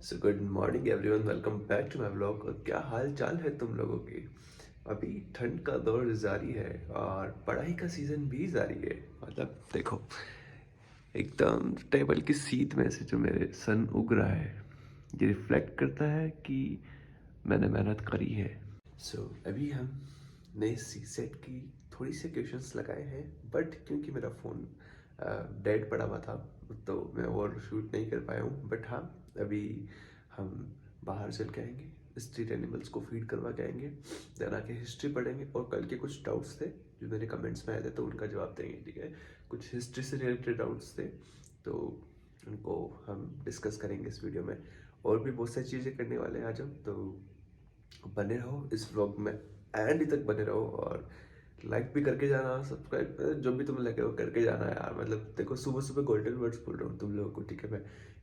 So good morning everyone, welcome back to my vlog. और क्या हाल चाल है तुम लोगों की। अभी ठंड का दौर जारी है और पढ़ाई का सीज़न भी जारी है। मतलब देखो, एकदम टेबल की सीट में से जो मेरे सन उग रहा है, ये रिफ्लेक्ट करता है कि मैंने मेहनत करी है। अभी हम नए सी सेट की थोड़ी सी क्वेश्चंस लगाए हैं, बट क्योंकि मेरा फ़ोन डेड पड़ा हुआ था तो मैं और शूट नहीं कर पाया हूँ। बट हाँ, अभी हम बाहर चल के आएंगे, स्ट्रीट एनिमल्स को फीड करवा के आएंगे, देन आके हिस्ट्री पढ़ेंगे। और कल के कुछ डाउट्स थे जो मेरे कमेंट्स में आए थे तो उनका जवाब देंगे, ठीक है। कुछ हिस्ट्री से रिलेटेड डाउट्स थे तो उनको हम डिस्कस करेंगे इस वीडियो में। और भी बहुत सारी चीज़ें करने वाले हैं आज हम, तो बने रहो इस व्लॉग में, एंड तक बने रहो। और लाइक भी करके जाना, सब्सक्राइब जो भी तुम्हें लगे वो करके जाना यार। मतलब देखो, सुबह सुबह गोल्डन वर्ड्स बोल रहा हूँ तुम लोगों को, ठीक है। मैं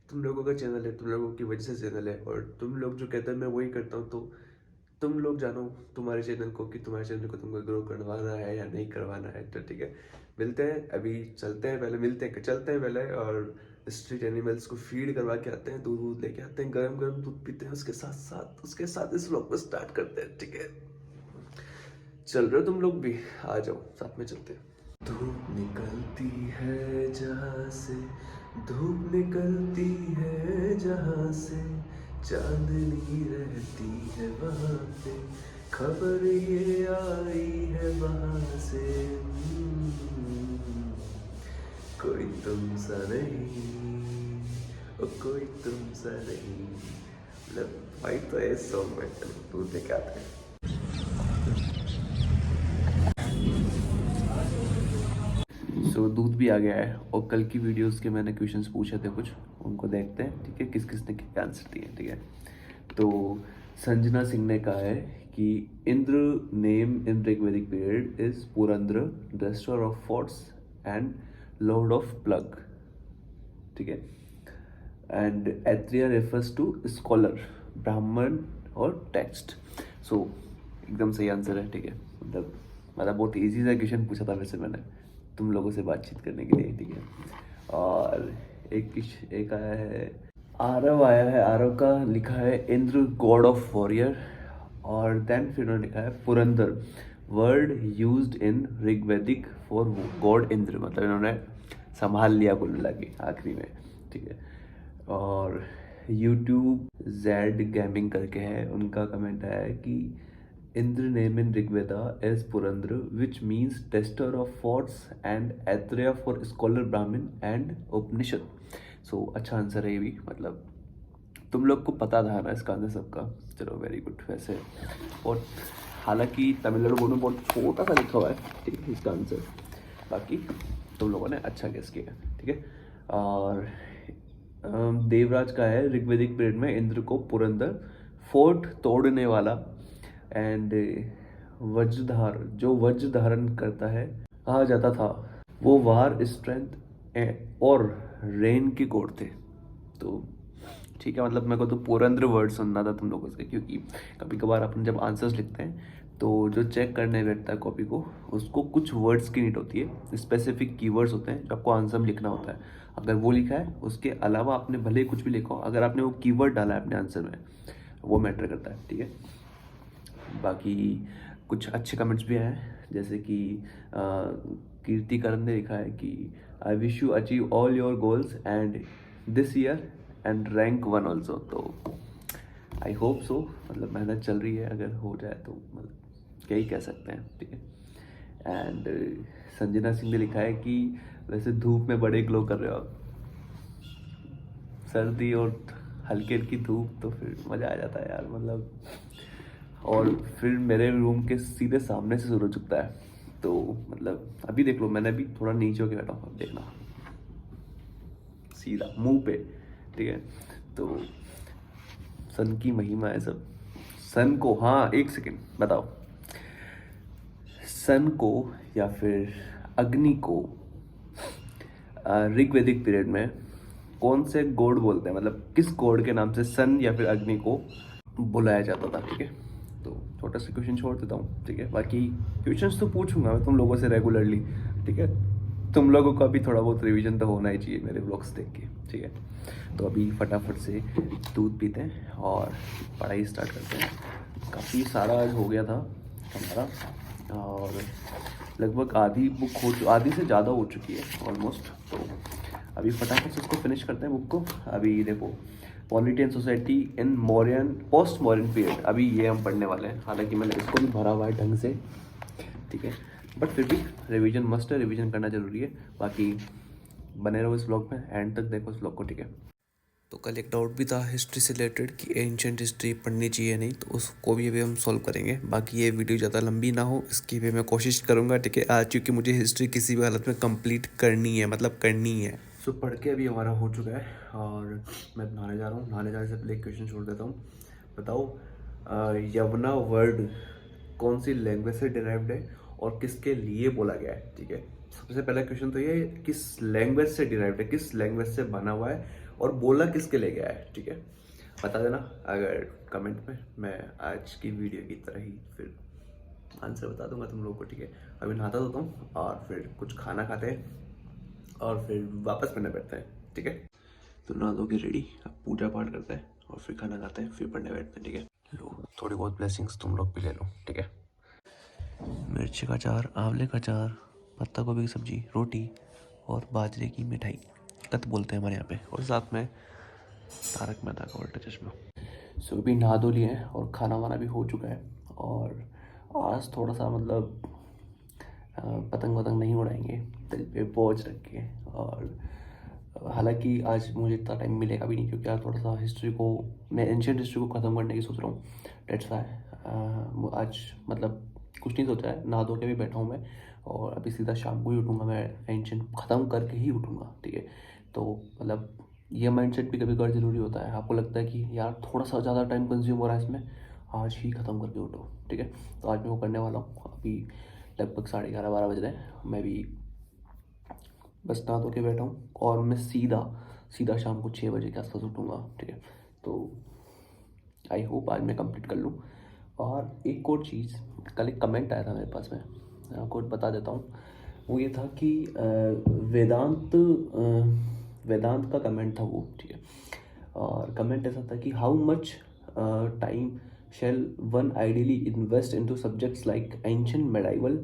तुम लोगों का चैनल है, तुम लोगों की वजह से चैनल है, और तुम लोग जो कहते हैं मैं वही करता हूँ। तो तुम लोग जानो तुम्हारे चैनल को कि तुम्हारे चैनल को तुमको ग्रो करवाना है या नहीं करवाना है। तो ठीक है, मिलते हैं। अभी चलते हैं, पहले मिलते हैं, चलते हैं पहले और स्ट्रीट एनिमल्स को फीड करवा के आते हैं, दूध वूध लेके आते हैं, गरम गरम दूध पीते हैं, उसके साथ इस व्लॉग को स्टार्ट करते हैं, ठीक है। चल रहे हो तुम लोग भी, आ जाओ साथ में चलते हैं। धूप निकलती है जहाँ से, धूप निकलती है जहाँ से, चांदनी रहती है वहाँ पे, खबर ये आई है वहाँ से। कोई तुम सा नहीं, ओ कोई तुम सा नहीं। मतलब भाई तो है सॉन्ग में, चलो दूध लेके आते हैं। दूध भी आ गया है और कल की वीडियोस के मैंने क्वेश्चंस पूछे थे कुछ, उनको देखते हैं, ठीक है, किस किस ने क्या आंसर दिए, ठीक है। तो संजना सिंह ने कहा है कि Indra name in Rigvedic period is Purandara, destroyer of forts and lord of plug, ठीक है। And Atreya refers to scholar, Brahmin और टेक्स्ट। सो एकदम सही आंसर है, ठीक है। मतलब बहुत इजी सा क्वेश्चन पूछा था वैसे मैंने तुम लोगों से बातचीत करने के लिए, ठीक है। और एक आया है, आरव आया है। आरव का लिखा है इंद्र गॉड ऑफ वॉरियर, और देन फिर उन्होंने लिखा है Purandar, word used in Rigvedic for God Indra. मतलब इन्होंने संभाल लिया कुल मिला के आखिरी में, ठीक है। और यूट्यूब जेड गेमिंग करके है, उनका कमेंट आया है कि Indra name in Rigveda as Purandara which means tester of forts and Atreya for scholar Brahmin and Upanishad. So अच्छा आंसर है ये भी, मतलब तुम लोग को पता था ना इसका आंसर सबका। चलो वेरी गुड। वैसे और हालांकि तमिलनाडु बोर्ड में बहुत छोटा सा लिखा हुआ है, ठीक है, इसका आंसर। बाकी तुम लोगों ने अच्छा गेस किया, ठीक है। और देवराज का है ऋग्वेदिक पीरियड में इंद्र को पुरंदर, फोर्ट तोड़ने वाला, एंड वज्रधार, जो वज्र धारण करता है, कहा जाता था। वो वार स्ट्रेंथ और रेन के गॉड थे। तो ठीक है, मतलब मेरे को तो पुरंद्र वर्ड सुनना था तुम लोगों से, क्योंकि कभी कभार अपन जब आंसर्स लिखते हैं तो जो चेक करने बैठता है कॉपी को, उसको कुछ वर्ड्स की नीड होती है, स्पेसिफिक कीवर्ड्स होते हैं जो आपको आंसर में लिखना होता है। अगर वो लिखा है, उसके अलावा आपने भले ही कुछ भी लिखा हो, अगर आपने वो कीवर्ड डाला है अपने आंसर में, वो मैटर करता है, ठीक है। बाकी कुछ अच्छे कमेंट्स भी आए हैं, जैसे कि कीर्ति करण ने लिखा है कि I wish you achieve all your goals and this year and rank 1 also. तो आई होप सो, मतलब मेहनत चल रही है, अगर हो जाए तो मतलब क्या ही कह सकते हैं, ठीक है। एंड संजना सिंह ने लिखा है कि वैसे धूप में बड़े ग्लो कर रहे हो आप, सर्दी और हल्की हल्की धूप तो फिर मज़ा आ जाता है यार, मतलब। और फिर मेरे रूम के सीधे सामने से सूरज उगता है, तो मतलब अभी देख लो, मैंने अभी थोड़ा नीचे होके बैठा हूँ, देखना सीधा मुंह पे, ठीक है। तो सन की महिमा है सब। सन को, हाँ एक सेकेंड बताओ, सन को या फिर अग्नि को ऋग्वेदिक पीरियड में कौन से गॉड बोलते हैं, मतलब किस गॉड के नाम से सन या फिर अग्नि को बुलाया जाता था, ठीक है। तो छोटा सा क्वेश्चन छोड़ देता हूँ, ठीक है। बाकी क्वेश्चंस तो पूछूंगा मैं तुम लोगों से रेगुलरली, ठीक है। तुम लोगों को अभी थोड़ा बहुत रिवीजन तो होना ही चाहिए मेरे ब्लॉग्स देख के, ठीक है। तो अभी फटाफट से दूध पीते हैं और पढ़ाई स्टार्ट करते हैं। काफ़ी सारा आज हो गया था हमारा, और लगभग आधी बुक आधी से ज़्यादा हो चुकी है ऑलमोस्ट। तो अभी फटाफट से उसको फिनिश करते हैं बुक को। अभी देखो, polity and society in modern post modern period, अभी ये हम पढ़ने वाले हैं। हालांकि मैंने इसको भी भरा हुआ है ढंग से, ठीक है, बट फिर भी रिवीजन मस्ट है, रिवीजन करना ज़रूरी है। बाकी बने रहो इस ब्लॉग में, एंड तक देखो इस ब्लॉग को, ठीक है। तो कल एक डाउट भी था हिस्ट्री से रिलेटेड कि एंशिएंट हिस्ट्री पढ़नी चाहिए नहीं, तो उसको भी अभी हम सॉल्व करेंगे। बाकी ये वीडियो ज़्यादा लंबी ना हो इसकी भी मैं कोशिश करूँगा, ठीक है। आज क्योंकि मुझे हिस्ट्री किसी भी हालत में कंप्लीट करनी है, मतलब करनी है। सो पढ़ के अभी हमारा हो चुका है और मैं नहाने जा रहा हूँ। नहाने जाने से पहले एक क्वेश्चन छोड़ देता हूँ। बताओ, यवना वर्ड कौन सी लैंग्वेज से डिराइव्ड है और किसके लिए बोला गया है, ठीक है। सबसे पहला क्वेश्चन तो ये, किस लैंग्वेज से डिराइव्ड है, किस लैंग्वेज से बना हुआ है और बोला किसके लिए गया है, ठीक है। बता देना अगर कमेंट में, मैं आज की वीडियो की तरह ही फिर आंसर बता दूंगा तुम लोगों को, ठीक है। अभी नहाता होता हूँ और फिर कुछ खाना खाते हैं और फिर वापस पढ़ने बैठते हैं, ठीक है। तो नहा धो के रेडी, अब पूजा पाठ करते हैं और फिर खाना खाते हैं, फिर पढ़ने बैठते हैं, ठीक है। लो, थोड़ी बहुत ब्लेसिंग्स तुम लोग भी ले लो, ठीक है। मिर्ची का अचार, आंवले का अचार, पत्ता गोभी की सब्जी, रोटी और बाजरे की मिठाई, कत बोलते हैं हमारे यहाँ पे, और साथ में तारक मेहता का उल्टा चश्मा। सो भी नहा धो लिए हैं और खाना वाना भी हो चुका है। और आज थोड़ा सा मतलब पतंग वतंग नहीं उड़ाएंगे, दिल पे बोझ रख के। और हालांकि आज मुझे इतना टाइम मिलेगा भी नहीं, क्योंकि आज थोड़ा सा हिस्ट्री को, मैं एंशिएंट हिस्ट्री को ख़त्म करने की सोच रहा हूँ। डेट्स वाई आज मतलब कुछ नहीं सोचा है, नहा धो के भी बैठा हूँ मैं, और अभी सीधा शाम को ही उठूँगा। मैं एंशिएंट ख़त्म करके ही उठूँगा, ठीक है। तो मतलब ये माइंडसेट भी कभी कभार ज़रूरी होता है। आपको लगता है कि यार थोड़ा सा ज़्यादा टाइम कंज्यूम हो रहा है इसमें, आज ही ख़त्म करके उठो, ठीक है। तो आज मैं वो करने वाला हूँ। अभी लगभग 11:30-12 बज रहे हैं, मैं भी बस नहा धो के बैठा हूँ और मैं सीधा सीधा शाम को 6 बजे के आसपास उठूँगा, ठीक है। तो आई होप आज मैं कंप्लीट कर लूँ। और एक और चीज़, कल एक कमेंट आया था मेरे पास में, मैं आपको बता देता हूँ। वो ये था कि वेदांत का कमेंट था वो, ठीक है। और कमेंट ऐसा था कि how much time shall one ideally invest into subjects like ancient, medieval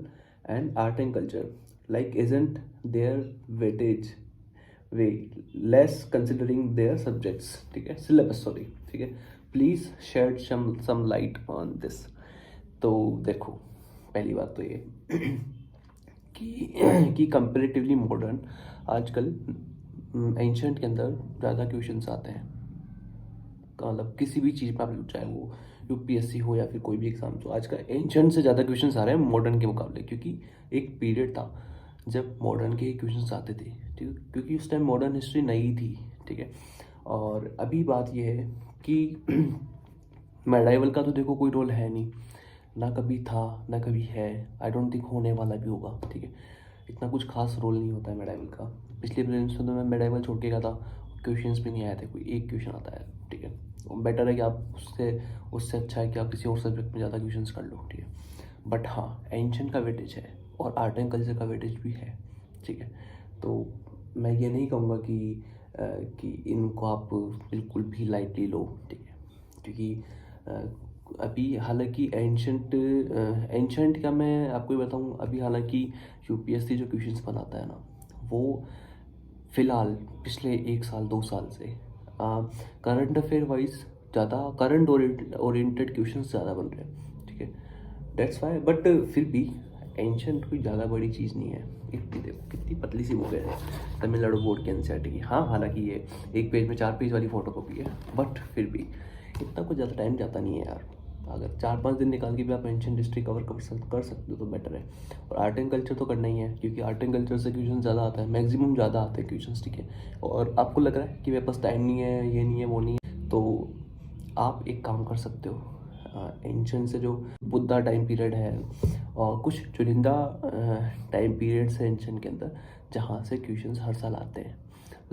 and art and culture, like isn't their weightage way less considering their subjects, ठीक है, syllabus, सॉरी, ठीक है। Please shade some light on this। तो देखो, पहली बात तो ये कि कंपेरेटिवली मॉडर्न आजकल एंशंट के अंदर ज़्यादा क्वेश्चंस आते हैं। मतलब किसी भी चीज़ में आप लो, चाहे वो यूपीएससी हो या फिर कोई भी एग्ज़ाम, तो आज का एंशंट से ज़्यादा क्वेश्चंस आ रहे हैं मॉडर्न के मुकाबले, क्योंकि एक पीरियड था जब मॉडर्न के ही क्वेश्चंस आते थे, ठीक है, क्योंकि उस टाइम मॉडर्न हिस्ट्री नई थी, ठीक है। और अभी बात यह है कि मेडाइवल का तो देखो कोई रोल है नहीं, ना कभी था ना कभी है, आई डोंट थिंक होने वाला भी होगा, ठीक है। इतना कुछ खास रोल नहीं होता है मेडाइवल का। पिछले प्रीलिम्स में तो मैं मेडाइवल छोड़ के गया था, क्वेश्चंस भी नहीं आए थे, कोई एक क्वेश्चन आता है, ठीक है। बेटर है कि आप उससे अच्छा है कि आप किसी और सब्जेक्ट में ज़्यादा क्वेश्चंस कर लो, ठीक है। बट हाँ, एंशिएंट का वेटेज है और आर्ट एंड कल्चर का वेटेज भी है, ठीक है। तो मैं ये नहीं कहूँगा कि इनको आप बिल्कुल भी लाइटली लो, ठीक है, क्योंकि अभी हालांकि एंशंट का मैं आपको ये बताऊँ, अभी हालांकि यूपीएससी जो क्वेश्चंस बनाता है ना, वो फ़िलहाल पिछले 1 साल 2 साल से करंट अफेयर वाइज ज़्यादा करंट ओरिएंटेड क्वेश्चंस ज़्यादा बन रहे हैं, ठीक है। डेट्स वाई, बट फिर भी एंशंट कोई ज़्यादा बड़ी चीज़ नहीं है। इतनी देखो कितनी पतली सी बुक है तमिलनाडु बोर्ड के एनसीईआरटी की। हाँ, हालांकि ये एक पेज में 4 पेज वाली फ़ोटो कॉपी है, बट फिर भी इतना कुछ ज़्यादा टाइम जाता नहीं है यार। अगर 4-5 दिन निकाल के भी आप एंशिएंट हिस्ट्री कवर कर सकते हो तो बेटर है। और आर्ट एंड कल्चर तो करना ही है, क्योंकि आर्ट एंड कल्चर से क्वेश्चन ज़्यादा आता है, मैक्सिमम ज़्यादा आते हैं क्वेश्चन, ठीक है। और आपको लग रहा है कि मेरे पास टाइम नहीं है, ये नहीं है, वो नहीं है, तो आप एक काम कर सकते हो। एंशिएंट से जो बुद्धा टाइम पीरियड है और कुछ चुनिंदा टाइम पीरियड्स है एंशिएंट के अंदर जहाँ से क्वेश्चंस हर साल आते हैं,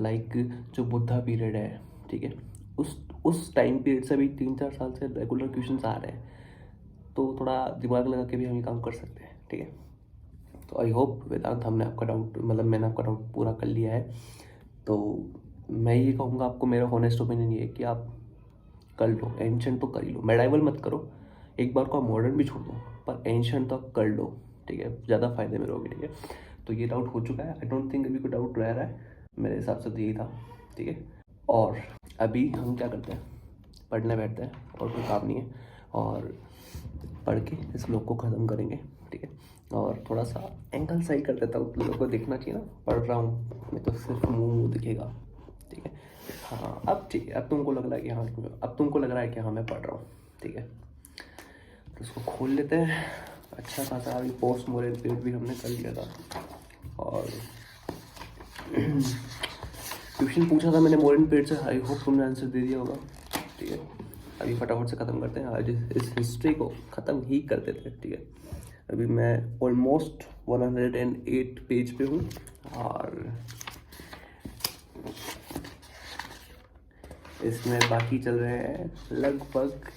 लाइक जो बुद्धा पीरियड है, ठीक है, उस टाइम पीरियड से भी 3-4 साल से रेगुलर क्वेश्चंस आ रहे हैं। तो थोड़ा दिमाग लगा के भी हम ये काम कर सकते हैं, ठीक है। तो आई होप वेदांत हमने आपका डाउट मतलब मैंने आपका डाउट पूरा कर लिया है। तो मैं ये कहूँगा आपको, मेरा हॉनेस्ट ओपिनियन ये है कि आप कर लो, एंशंट तो कर ही लो, मेडाइवल मत करो, एक बार को आप मॉडर्न भी छोड़ दो, पर एंशंट तो कर लो, ठीक है, ज़्यादा फायदे में रहोगे, ठीक है। तो ये डाउट हो चुका है, आई डोंट थिंक अभी कोई डाउट रह रहा है, मेरे हिसाब से तो यही था, ठीक है। और अभी हम क्या करते हैं, पढ़ने बैठते हैं और कोई काम नहीं है, और पढ़ के इस ब्लॉग को ख़त्म करेंगे, ठीक है। और थोड़ा सा एंगल सही कर देता हूँ, लोगों को देखना चाहिए ना पढ़ रहा हूँ, मैं तो सिर्फ मुँह दिखेगा, ठीक है। हाँ अब ठीक है, अब तुमको लग रहा है कि हाँ, अब तुमको लग रहा है कि हाँ मैं पढ़ रहा हूँ, ठीक है। तो इसको खोल लेते हैं। अच्छा खासा अभी पोस्ट मोरल पीरियड भी हमने कर लिया था, और क्वेश्चन पूछा था मैंने मोरल पीरियड से, आई होप तुमने आंसर दे दिया होगा, ठीक है। अभी फटाफट से ख़त्म करते हैं, आज इस हिस्ट्री को ख़त्म ही कर देते हैं, ठीक है। अभी मैं ऑलमोस्ट 108 पेज पे हूँ, और इसमें बाकी चल रहे हैं लगभग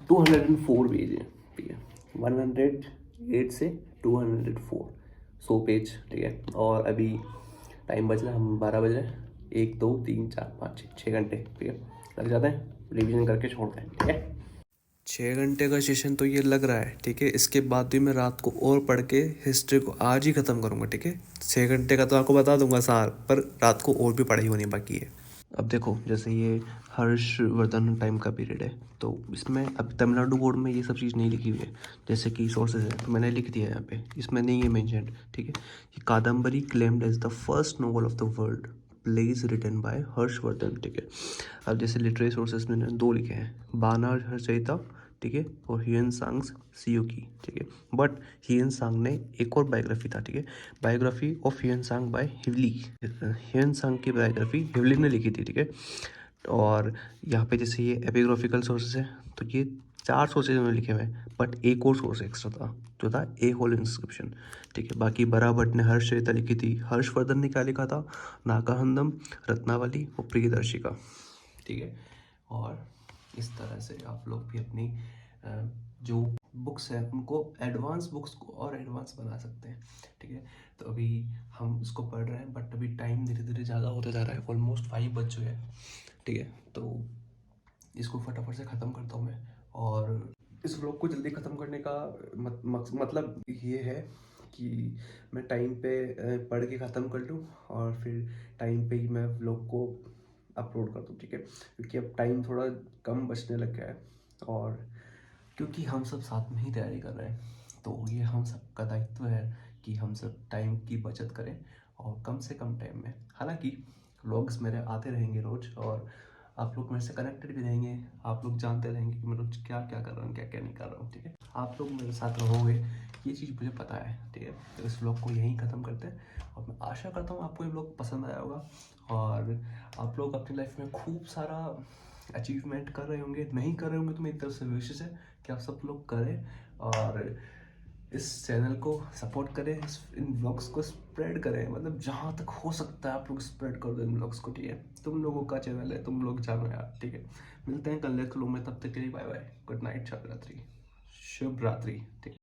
204 पेज है, ठीक है। 108 से 204, 100 पेज, ठीक है। और अभी टाइम बज रहा है, हम 12 बजे, 1 2 3 4 5 6 घंटे, ठीक है, लग जाते हैं, रिवीजन करके छोड़ते हैं, ठीक है। 6 घंटे का सेशन तो ये लग रहा है, ठीक है। इसके बाद भी मैं रात को और पढ़ के हिस्ट्री को आज ही ख़त्म करूँगा, ठीक है। 6 घंटे का तो आपको बता दूंगा सार, पर रात को और भी पढ़ाई होनी बाकी है। अब देखो, जैसे ये हर्षवर्धन टाइम का पीरियड है, तो इसमें अब तमिलनाडु बोर्ड में ये सब चीज़ नहीं लिखी हुई है, जैसे कि सोर्सेज है, तो मैंने लिख दिया है यहाँ पे, इसमें नहीं है मेंशन्ड, ठीक है। ये Kadambari claimed as the first novel of the world, plays written by Harshavardhan, ठीक है। अब जैसे लिटरेरी सोर्सेज मैंने 2 लिखे हैं, बानर हर्षचरिता, ठीक है, और ह्यूएन सांग्स सियोकी, ठीक है। बट ह्यूएन सांग ने एक और बायोग्राफी था, ठीक है, बायोग्राफी ऑफ ह्यूएन सांग बाय हिवली, ह्यूएन सांग की बायोग्राफी हिवली ने लिखी थी, ठीक है। और यहाँ पे जैसे ये एपिग्राफिकल सोर्सेज है, तो ये 4 सोर्सेज उन्होंने लिखे हुए हैं, बट एक और सोर्स एक्स्ट्रा था, जो था ए होल इंस्क्रिप्शन, ठीक है। बाकी बरा भट्ट ने हर्षचरिता लिखी थी, हर्षवर्धन ने क्या लिखा था, नागाहंदम, रत्नावली और प्रियदर्शिका, ठीक है। और इस तरह से आप लोग भी अपनी जो बुक्स हैं उनको एडवांस बुक्स को और एडवांस बना सकते हैं, ठीक है। तो अभी हम इसको पढ़ रहे हैं, बट अभी टाइम धीरे धीरे ज़्यादा होता जा रहा है, ऑलमोस्ट 5 बज चुके हैं, ठीक है। तो इसको फटाफट से ख़त्म करता हूँ मैं, और इस व्लॉग को जल्दी ख़त्म करने का मतलब ये है कि मैं टाइम पे पढ़ के ख़त्म कर लूँ, और फिर टाइम पे ही मैं व्लॉग को अपलोड कर दूँ, ठीक है। क्योंकि अब टाइम थोड़ा कम बचने लग गया है, और क्योंकि हम सब साथ में ही तैयारी कर रहे हैं, तो ये हम सब का दायित्व है कि हम सब टाइम की बचत करें, और कम से कम टाइम में, हालांकि व्लॉग्स मेरे आते रहेंगे रोज़, और आप लोग मेरे से कनेक्टेड भी रहेंगे, आप लोग जानते रहेंगे कि मैं रोज क्या क्या कर रहा हूँ, क्या क्या नहीं कर रहा हूँ, ठीक है। आप लोग मेरे साथ रहोगे, ये चीज़ मुझे पता है, ठीक है। तो इस व्लॉग को यहीं ख़त्म करते हैं, और मैं आशा करता हूँ आपको ये व्लॉग पसंद आया होगा, और आप लोग अपनी लाइफ में खूब सारा अचीवमेंट कर रहे होंगे, नहीं कर रहे होंगे तो मेरी तरफ से विशेष है कि आप सब लोग करें, और इस चैनल को सपोर्ट करें, इन व्लॉग्स को स्प्रेड करें, मतलब जहाँ तक हो सकता है आप लोग स्प्रेड कर दो इन व्लॉग्स को, ठीक है। तुम लोगों का चैनल है, तुम लोग जानो यार, ठीक है। मिलते हैं कल नेक्स्ट व्लॉग में, तब तक के लिए बाय बाय, गुड नाइट, शुभ रात्रि, ठीक है।